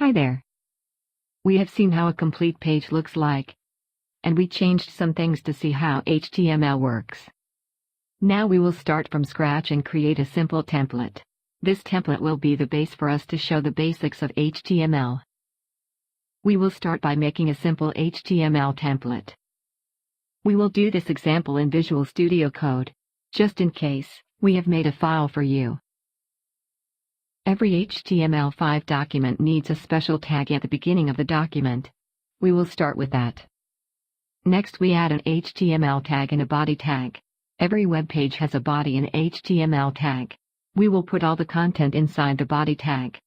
Hi there. We have seen how a complete page looks like, and we changed some things to see how HTML works. Now we will start from scratch and create a simple template. This template will be the base for us to show the basics of HTML. We will start by making a simple HTML template. We will do this example in Visual Studio Code, just in case we have made a file for you. Every HTML5 document needs a special tag at the beginning of the document. We will start with that. Next, we add an HTML tag and a body tag. Every web page has a body and HTML tag. We will put all the content inside the body tag.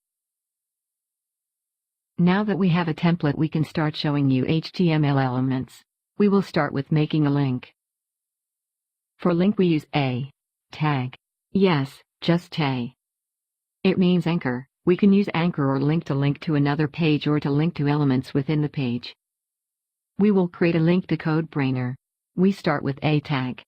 Now that we have a template, we can start showing you HTML elements. We will start with making a link. For link we use a tag. Yes, just a. It means anchor. We can use anchor or link to another page or to link to elements within the page. We will create a link to CodeBrainer. We start with a tag.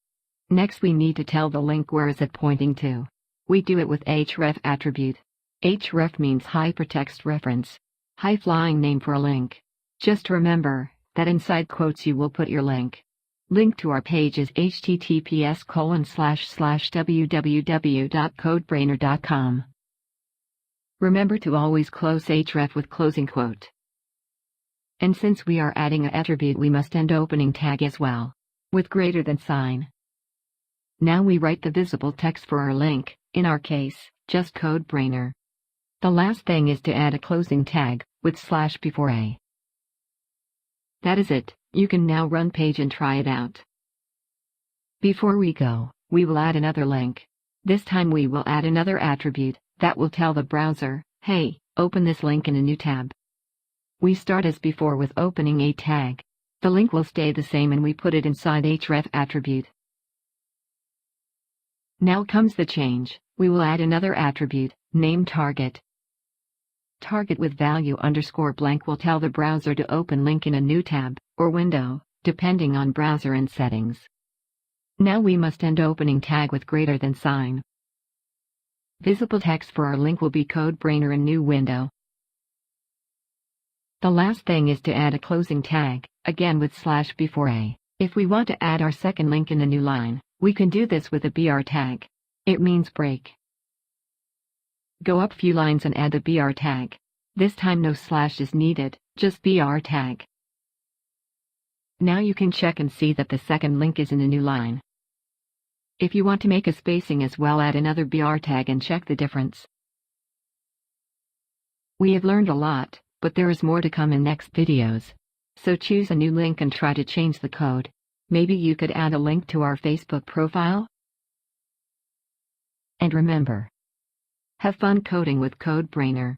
Next we need to tell the link where is it pointing to. We do it with href attribute. Href means hypertext reference. High-flying name for a link. Just remember that inside quotes you will put your link. Link to our page is https://www.codebrainer.com. Remember to always close href with closing quote. And since we are adding an attribute, we must end opening tag as well, with greater than sign. Now we write the visible text for our link, in our case, just CodeBrainer. The last thing is to add a closing tag, with slash before a. That is it. You can now run page and try it out. Before we go, we will add another link. This time we will add another attribute that will tell the browser, hey, open this link in a new tab. We start as before with opening a tag. The link will stay the same and we put it inside href attribute. Now comes the change. We will add another attribute, name target. Target with value _blank will tell the browser to open link in a new tab, or window, depending on browser and settings. Now we must end opening tag with greater than sign. Visible text for our link will be CodeBrainer in new window. The last thing is to add a closing tag, again with slash before a. If we want to add our second link in a new line, we can do this with a br tag. It means break. Go up few lines and add the br tag. This time no slash is needed, just br tag. Now you can check and see that the second link is in a new line. If you want to make a spacing as well, add another br tag and check the difference. We have learned a lot, but there is more to come in next videos. So choose a new link and try to change the code. Maybe you could add a link to our Facebook profile? And remember, have fun coding with CodeBrainer.